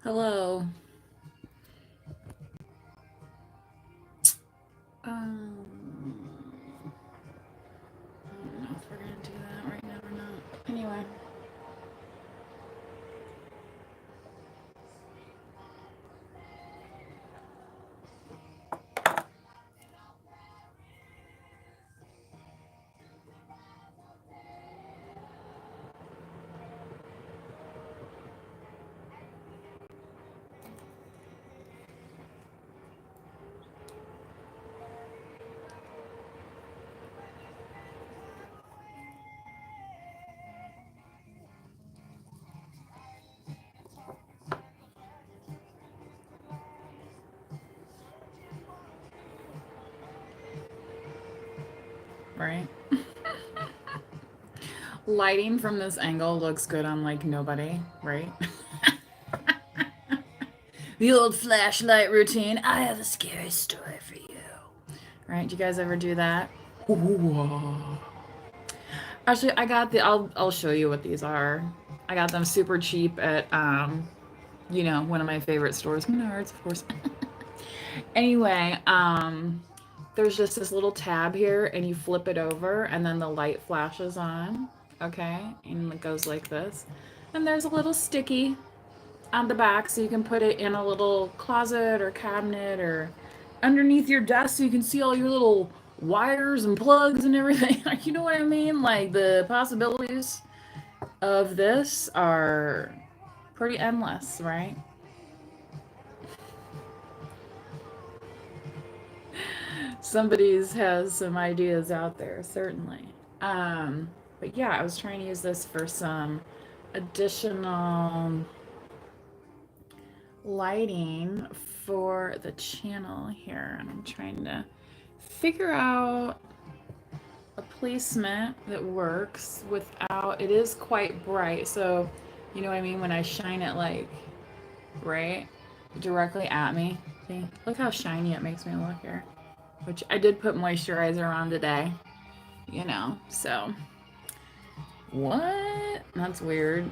Hello. Um, I don't know if we're gonna do that right now or not. Anyway. Right. Lighting from this angle looks good on like nobody, right? The old flashlight routine. I have a scary story for you. Right? Do you guys ever do that? Actually, I got the. I'll show you what these are. I got them super cheap at one of my favorite stores, Menards, of course. Anyway, there's just this little tab here, and you flip it over, and then the light flashes on. Okay, and it goes like this. And there's a little sticky on the back, so you can put it in a little closet or cabinet or underneath your desk, so you can see all your little wires and plugs and everything. You know what I mean? Like the possibilities of this are pretty endless, right? Somebody's has some ideas out there, certainly. But yeah, I was trying to use this for some additional lighting for the channel here, and I'm trying to figure out a placement that works without it is quite bright, so you know what I mean when I shine it like right directly at me. See? Look how shiny it makes me look here. Which I did put moisturizer on today, so what? That's weird.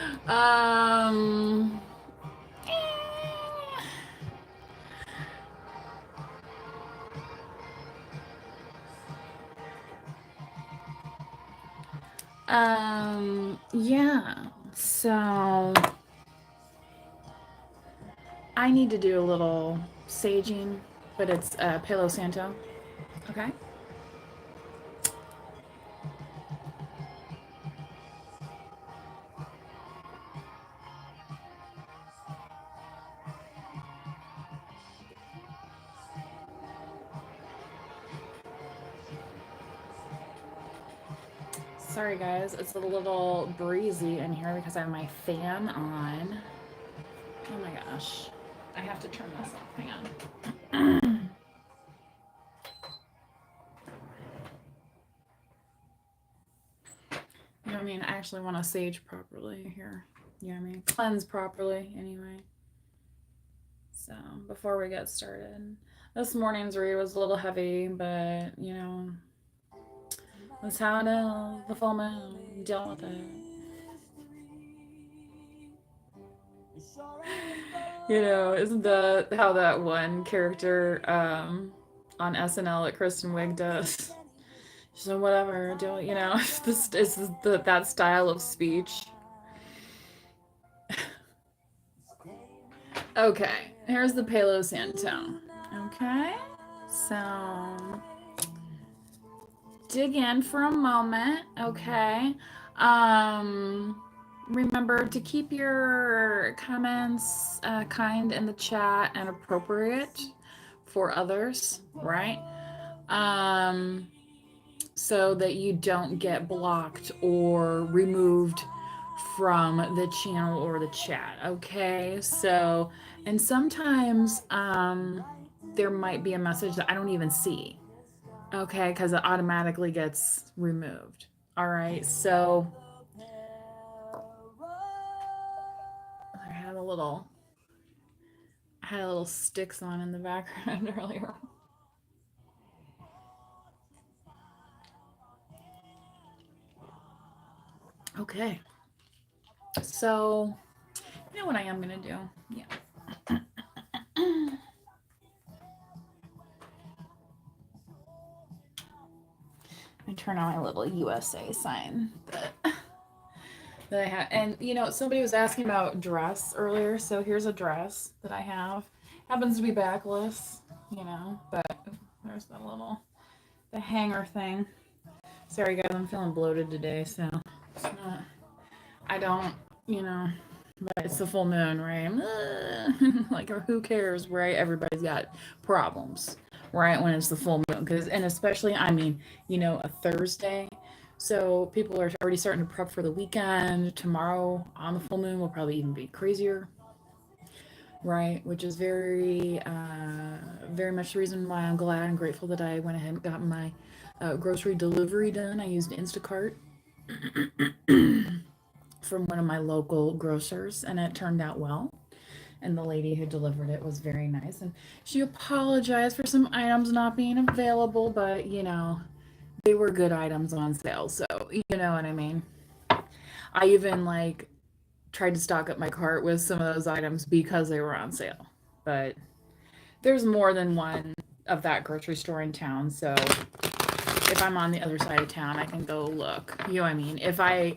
um yeah. So I need to do a little saging, but it's Palo Santo. Okay. Sorry guys, it's a little breezy in here because I have my fan on. Oh my gosh. I have to turn this off. Hang on. You know what I mean? I actually want to sage properly here. You know what I mean? Cleanse properly, anyway. So, before we get started, this morning's read was a little heavy, but, that's how it is. The full moon. Deal with it. Isn't that how that one character on SNL that Kristen Wiig does? So whatever, that style of speech. Okay, here's the Palo Santo. Okay, so dig in for a moment. Okay, remember to keep your comments kind in the chat and appropriate for others, right? So that you don't get blocked or removed from the channel or the chat. Okay, so and sometimes there might be a message that I don't even see. Okay, because it automatically gets removed. All right, so I had a little sticks on in the background earlier. Okay. So, you know what I am going to do? Yeah. I turn on my little USA sign that I have. And, you know, somebody was asking about dress earlier. So here's a dress that I have. Happens to be backless, you know, but there's the little, the hanger thing. Sorry, guys, I'm feeling bloated today. So it's not, I don't, you know, but it's the full moon, right? Like, who cares, right? Everybody's got problems, right? When it's the full moon. Because, and especially, I mean, you know, a Thursday. So people are already starting to prep for the weekend. Tomorrow on the full moon will probably even be crazier, right? Which is very much the reason why I'm glad and grateful that I went ahead and got my grocery delivery done. I used Instacart from one of my local grocers, and it turned out well. And the lady who delivered it was very nice, and she apologized for some items not being available, but you know, they were good items on sale, so you know what I mean. I even like tried to stock up my cart with some of those items because they were on sale. But there's more than one of that grocery store in town, so if I'm on the other side of town, I can go look. You know what I mean? If I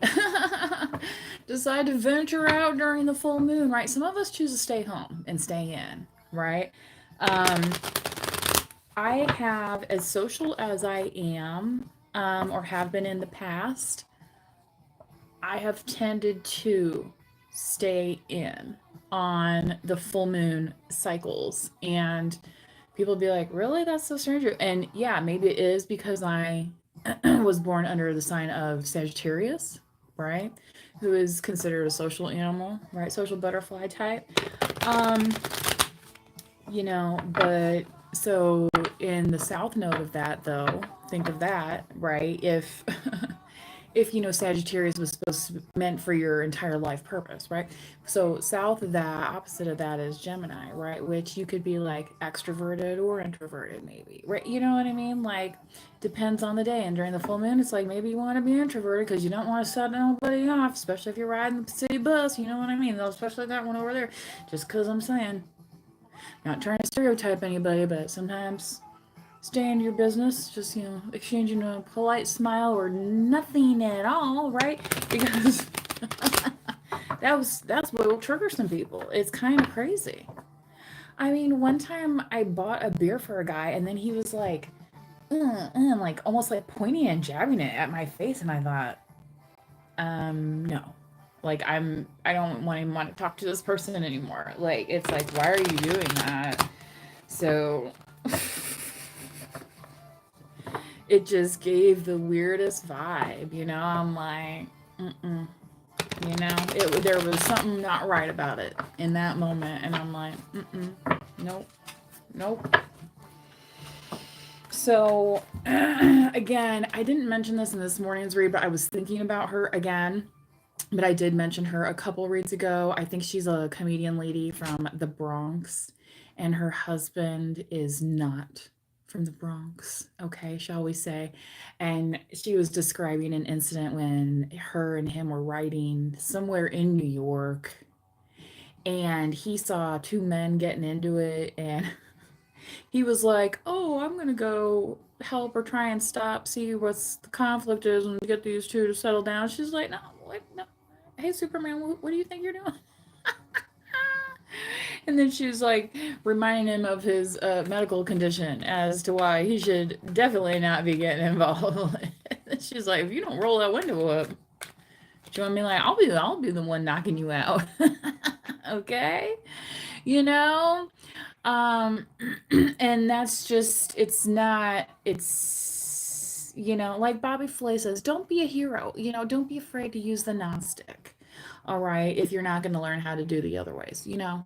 decide to venture out during the full moon, right? Some of us choose to stay home and stay in, right? Um, I have, as social as I am, or have been in the past, I have tended to stay in on the full moon cycles. And people be like, really? That's so strange. And yeah, maybe it is because I was born under the sign of Sagittarius, right? Who is considered a social animal, right? Social butterfly type. Um, you know, but so in the south node of that though, think of that, right? If you know Sagittarius was supposed to meant for your entire life purpose, right? So south of that, opposite of that is Gemini, right? Which you could be like extroverted or introverted, maybe, right? You know what I mean? Like depends on the day. And during the full moon, it's like maybe you want to be introverted because you don't want to set nobody off, especially if you're riding the city bus. You know what I mean? Especially that one over there. Just because I'm saying, not trying to stereotype anybody, but sometimes stay in your business, just, you know, exchanging a polite smile or nothing at all, right? Because that's what will trigger some people. It's kind of crazy. I mean, one time I bought a beer for a guy, and then he was like, like almost like pointing and jabbing it at my face, and I thought, no. Like I don't want even want to talk to this person anymore. Like it's like, why are you doing that? So it just gave the weirdest vibe, you know. I'm like, mm-mm. You know, there was something not right about it in that moment, and I'm like, mm-mm, nope, nope. So again, I didn't mention this in this morning's read, but I was thinking about her again. But I did mention her a couple reads ago. I think she's a comedian lady from the Bronx, and her husband is not from the Bronx, okay, shall we say. And she was describing an incident when her and him were riding somewhere in New York, and he saw two men getting into it, and he was like, "Oh, I'm gonna go help or try and stop, see what's the conflict is, and get these two to settle down." She's like, "No, what? No. Hey, Superman, what do you think you're doing?" And then she was like reminding him of his medical condition as to why he should definitely not be getting involved. She's like, "If you don't roll that window up, do you want me like I'll be the one knocking you out." Okay, you know. Um, and that's just, it's not, it's, you know, like Bobby Flay says, don't be a hero, you know, don't be afraid to use the nonstick. All right. If you're not going to learn how to do the other ways, you know,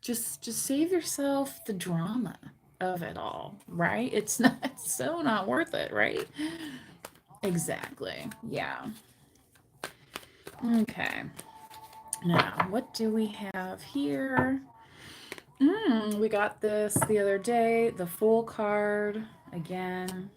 just save yourself the drama of it all, right? It's not, it's so not worth it, right? Exactly. Yeah. Okay. Now, what do we have here? We got this the other day, the Fool card again.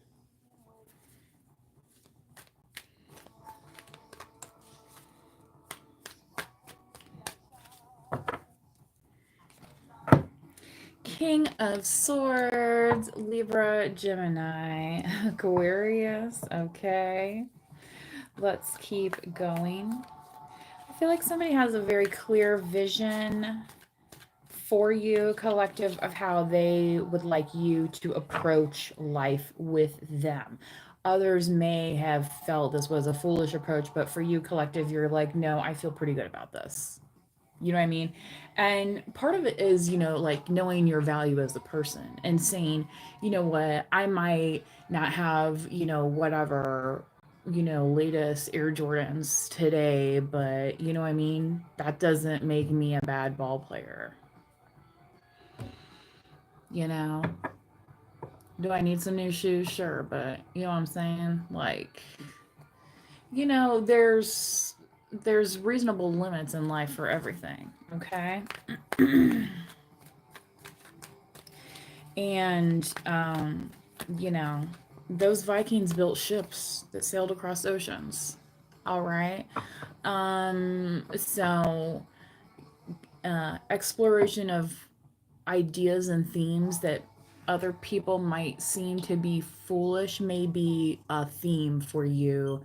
King of Swords, Libra, Gemini, Aquarius. Okay, let's keep going. I feel like somebody has a very clear vision for you, collective, of how they would like you to approach life with them. Others may have felt this was a foolish approach, but for you, collective, you're like, no, I feel pretty good about this. You know what I mean? And part of it is, like knowing your value as a person and saying, you know what, I might not have, whatever, latest Air Jordans today, but you know what I mean? That doesn't make me a bad ball player. You know, do I need some new shoes? Sure, but you know what I'm saying? Like, there's reasonable limits in life for everything, okay? And you know, those Vikings built ships that sailed across oceans. All right. So exploration of ideas and themes that other people might seem to be foolish may be a theme for you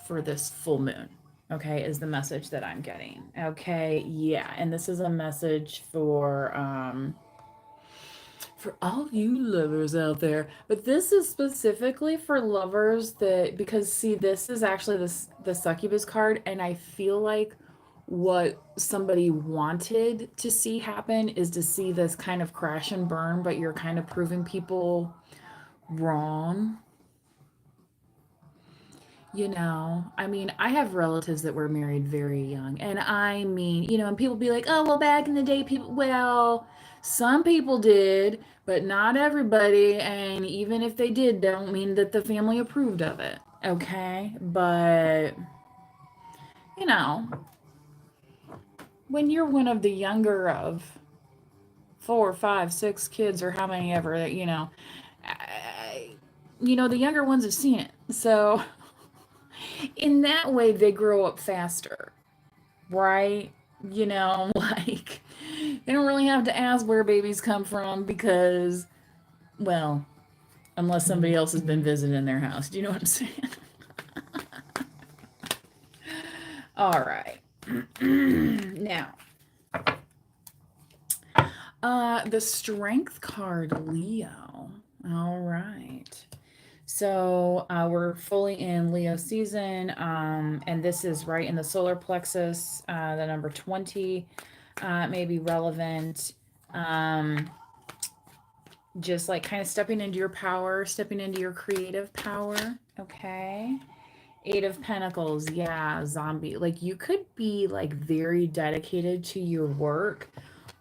for this full moon. Okay, is the message that I'm getting. Okay, yeah, and this is a message for all you lovers out there, but this is specifically for lovers that, because see, this is actually the succubus card, and I feel like what somebody wanted to see happen is to see this kind of crash and burn, but you're kind of proving people wrong. I mean, I have relatives that were married very young. And I mean, and people be like, oh, well, back in the day, well, some people did, but not everybody. And even if they did, don't mean that the family approved of it. Okay. But, you know, when you're one of the younger of four, five, six kids, or how many ever, I, the younger ones have seen it. So, in that way, they grow up faster, right? Like they don't really have to ask where babies come from because, well, unless somebody else has been visiting their house. Do you know what I'm saying? All right. Now, the strength card, Leo. All right. So we're fully in Leo season, and this is right in the solar plexus. The number 20 may be relevant. Just like kind of stepping into your power, stepping into your creative power. Okay. Eight of Pentacles, yeah, zombie. Like you could be like very dedicated to your work,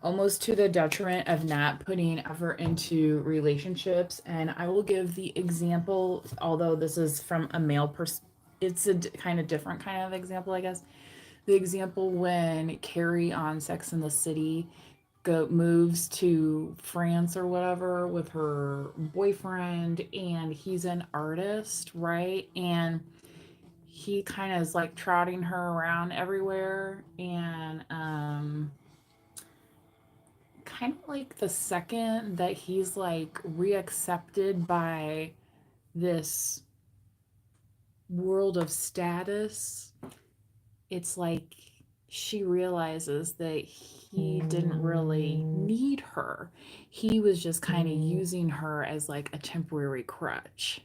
almost to the detriment of not putting effort into relationships. And I will give the example, although this is from a male person, it's a kind of different kind of example, I guess. The example when Carrie on Sex and the City moves to France or whatever with her boyfriend, and he's an artist, right? And he kind of is like trotting her around everywhere, and kind of like the second that he's like reaccepted by this world of status, it's like she realizes that he didn't really need her. He was just kind of using her as like a temporary crutch,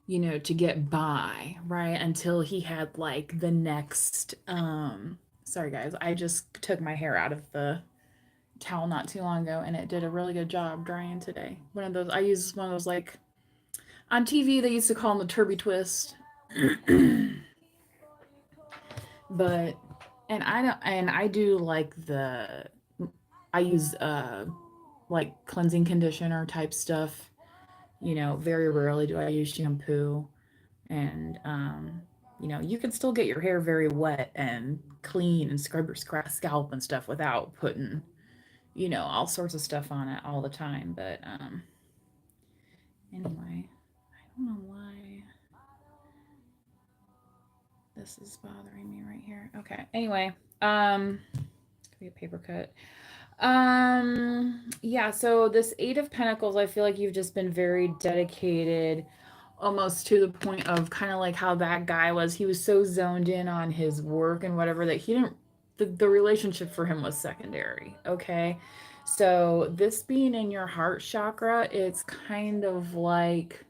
to get by, right? Until he had like the next sorry guys, I just took my hair out of the towel not too long ago and it did a really good job drying today. One of those, I use one of those, like on TV they used to call them the Turby Twist. But and I do like I use like cleansing conditioner type stuff. Very rarely do I use shampoo. And you can still get your hair very wet and clean and scrub your scalp and stuff without putting all sorts of stuff on it all the time. But anyway, I don't know why this is bothering me right here. Okay, anyway, could be a paper cut. Yeah, so this Eight of Pentacles, I feel like you've just been very dedicated, almost to the point of kind of like how that guy was. He was so zoned in on his work and whatever that he didn't, the relationship for him was secondary. Okay. So this being in your heart chakra, it's kind of like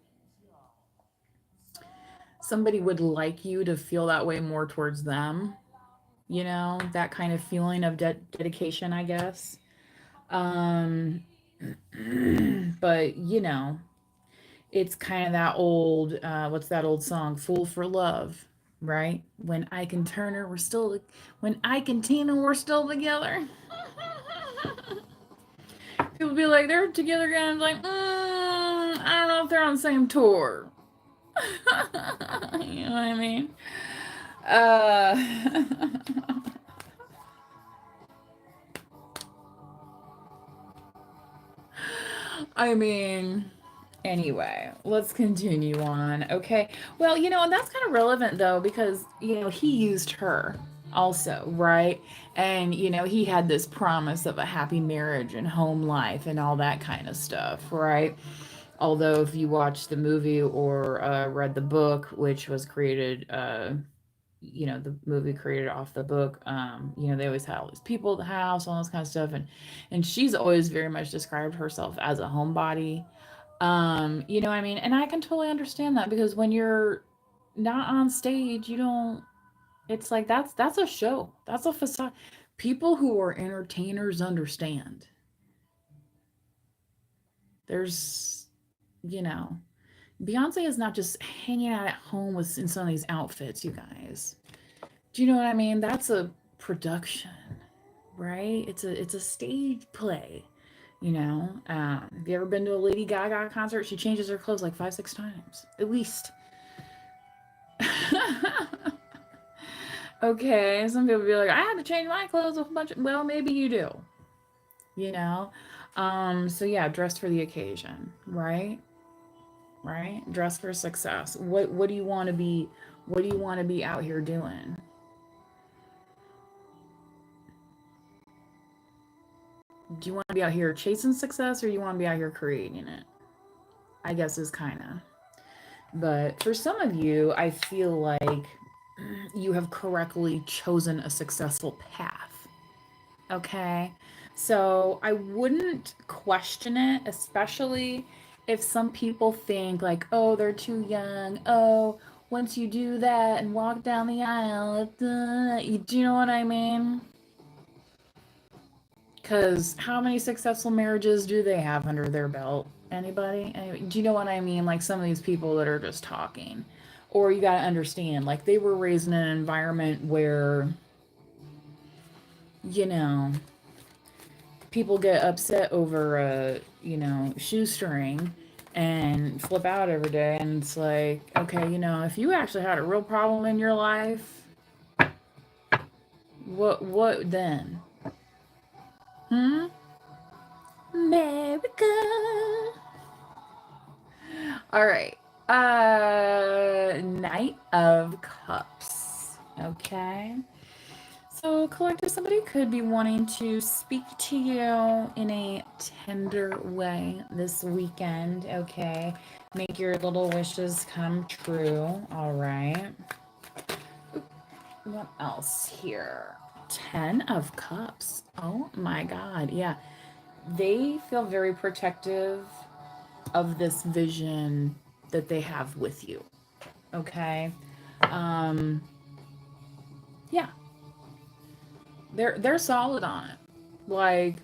somebody would like you to feel that way more towards them, that kind of feeling of dedication, I guess. Um, but it's kind of that old, what's that old song? Fool for Love, right? When I can turn her, we're still, when I can Tina, we're still together. People be like, they're together again. I'm like, I don't know if they're on the same tour. You know what I mean? Uh, I mean, anyway, let's continue on. Okay. Well, and that's kind of relevant though, because, he used her also, right? And, he had this promise of a happy marriage and home life and all that kind of stuff, right? Although, if you watched the movie or read the book, which was created, the movie created off the book, they always had all these people at the house, all this kind of stuff. And she's always very much described herself as a homebody. You know what I mean? And I can totally understand that because when you're not on stage, you don't, it's like that's a show. That's a facade. People who are entertainers understand. There's, you know, Beyonce is not just hanging out at home with in some of these outfits, you guys. Do you know what I mean? That's a production, right? It's a stage play. Have you ever been to a Lady Gaga concert? She changes her clothes like 5, 6 times at least. Okay, some people be like, I had to change my clothes a bunch. Well, maybe you do. You know. So yeah, dress for the occasion, right? Right. Dress for success. What do you want to be? What do you want to be out here doing? Do you want to be out here chasing success, or do you want to be out here creating it? I guess is kind of. But for some of you, I feel like you have correctly chosen a successful path. Okay. So I wouldn't question it, especially if some people think, like, oh, they're too young. Oh, once you do that and walk down the aisle, do you know what I mean? Because how many successful marriages do they have under their belt? Anybody? Do you know what I mean? Like some of these people that are just talking. Or you got to understand, like they were raised in an environment where, you know, people get upset over a, shoestring and flip out every day. And it's like, okay, if you actually had a real problem in your life, what then? Hmm? America. All right. Knight of Cups. Okay. So, collector, somebody could be wanting to speak to you in a tender way this weekend. Okay. Make your little wishes come true. All right. What else here? 10 of Cups. Oh my God. Yeah. They feel very protective of this vision that they have with you. Okay. Um, yeah, they're solid on it. Like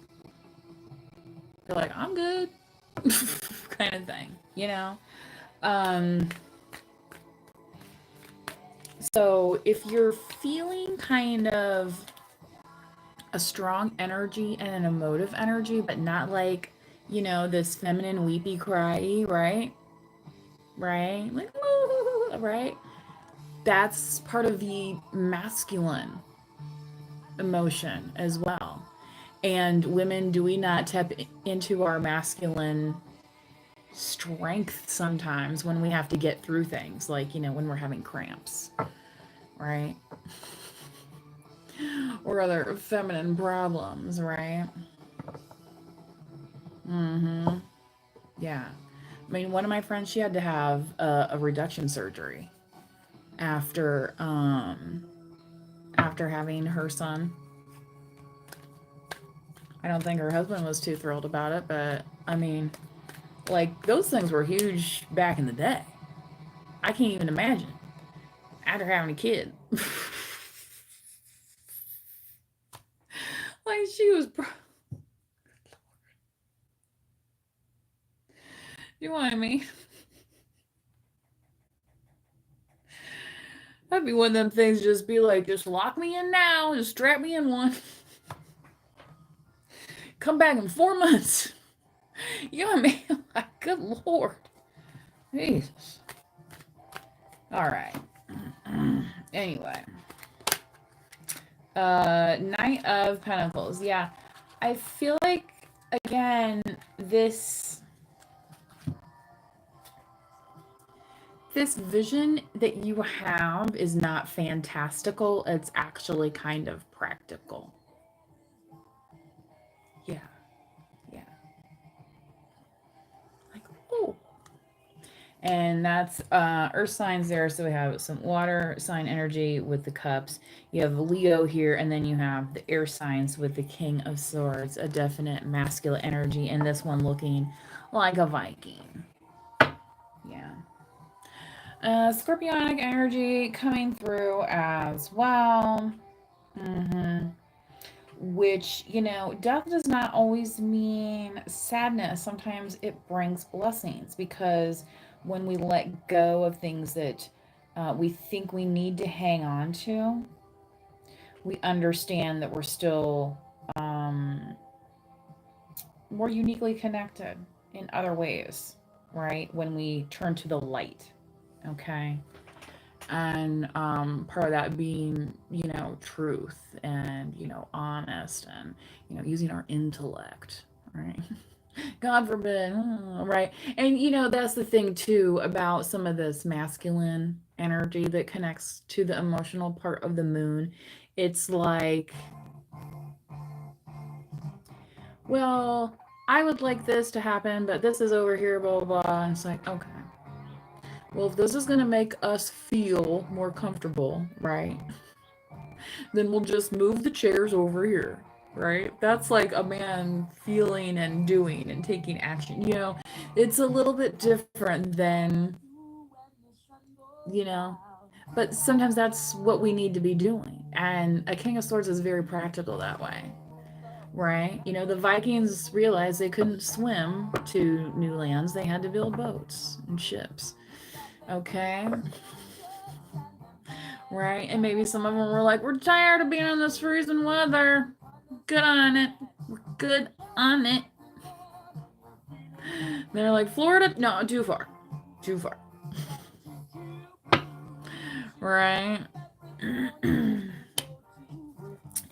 they're like, I'm good, kind of thing. Um, so if you're feeling kind of a strong energy and an emotive energy, but not like, this feminine weepy cry, right? Right? Like, right? That's part of the masculine emotion as well. And women, do we not tap into our masculine strength sometimes when we have to get through things, like, when we're having cramps, right? Or other feminine problems, right? Mm-hmm. Yeah. I mean, one of my friends, she had to have a reduction surgery after after having her son. I don't think her husband was too thrilled about it, but I mean, like those things were huge back in the day. I can't even imagine after having a kid. Like she was. You know what I mean? That'd be one of them things. Just be like, just lock me in now. Just strap me in one. Come back in 4 months. You know what I mean? Like, good lord. Jesus. All right. Anyway. Knight of Pentacles. Yeah. I feel like again, this vision that you have is not fantastical. It's actually kind of practical. Yeah. Yeah. Like, oh, and that's earth signs there. So we have some water sign energy with the cups. You have Leo here, and then you have the air signs with the King of Swords, a definite masculine energy, and this one looking like a Viking. Yeah. Scorpionic energy coming through as well. Mm-hmm. Which, death does not always mean sadness. Sometimes it brings blessings because when we let go of things that we think we need to hang on to, we understand that we're still more uniquely connected in other ways, right? When we turn to the light, okay? And part of that being truth and honest and using our intellect, right? God forbid, right? And that's the thing too about some of this masculine energy that connects to the emotional part of the moon. It's like, well, I would like this to happen, but this is over here, blah blah blah. And it's like, okay, well, if this is going to make us feel more comfortable, right, then we'll just move the chairs over here, right? That's like a man feeling and doing and taking action. It's a little bit different than, you know, but sometimes that's what we need to be doing. And a King of Swords is very practical that way, right? The Vikings realized they couldn't swim to new lands, they had to build boats and ships. Okay. Right? And maybe some of them were like, we're tired of being in this freezing weather. Good on it. We're good on it. They're like, Florida? No, too far. Too far. Right?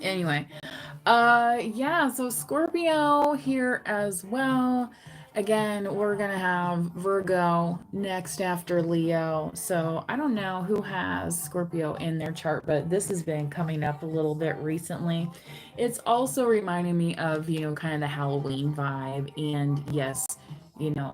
Anyway. Yeah, so Scorpio here as well. Again, we're gonna have Virgo next after Leo. So I don't know who has Scorpio in their chart, but this has been coming up a little bit recently. It's also reminding me of, kind of the Halloween vibe. And yes,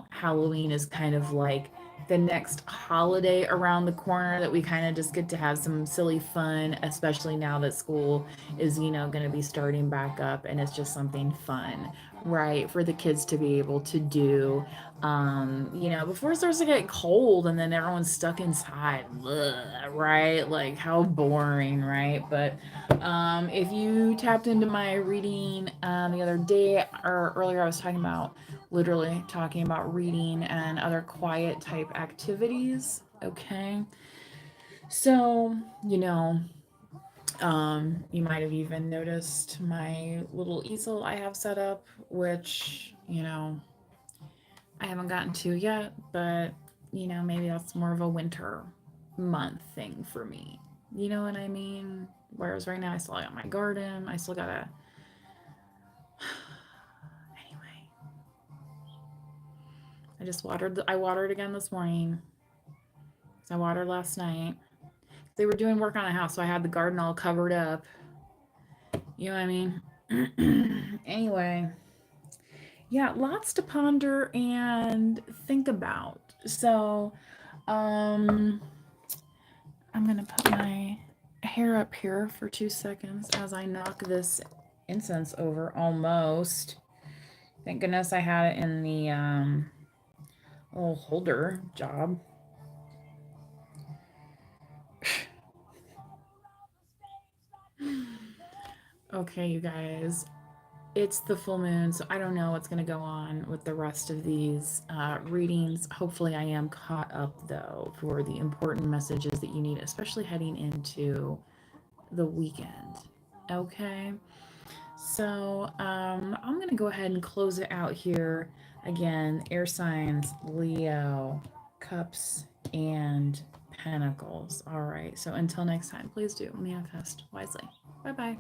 Halloween is kind of like the next holiday around the corner that we kind of just get to have some silly fun, especially now that school is, going to be starting back up, and it's just something fun, right, for the kids to be able to do, before it starts to get cold and then everyone's stuck inside. Ugh, right? Like, how boring, right? But if you tapped into my reading the other day or earlier, I was literally talking about reading and other quiet type activities. Okay. So, you might have even noticed my little easel I have set up, which, I haven't gotten to yet, but, maybe that's more of a winter month thing for me. You know what I mean? Whereas right now I still got my garden. I still gotta. Anyway, I watered again this morning. I watered last night. They were doing work on a house, so I had the garden all covered up. You know what I mean? Anyway, Yeah, lots to ponder and think about. So, um, I'm going to put my hair up here for 2 seconds as I knock this incense over almost. Thank goodness I had it in the little holder job. Okay, you guys, it's the full moon, so I don't know what's going to go on with the rest of these readings. Hopefully, I am caught up though for the important messages that you need, especially heading into the weekend. Okay, so I'm going to go ahead and close it out here. Again, air signs, Leo, cups, and pentacles. All right, so until next time, please do manifest wisely. Bye bye.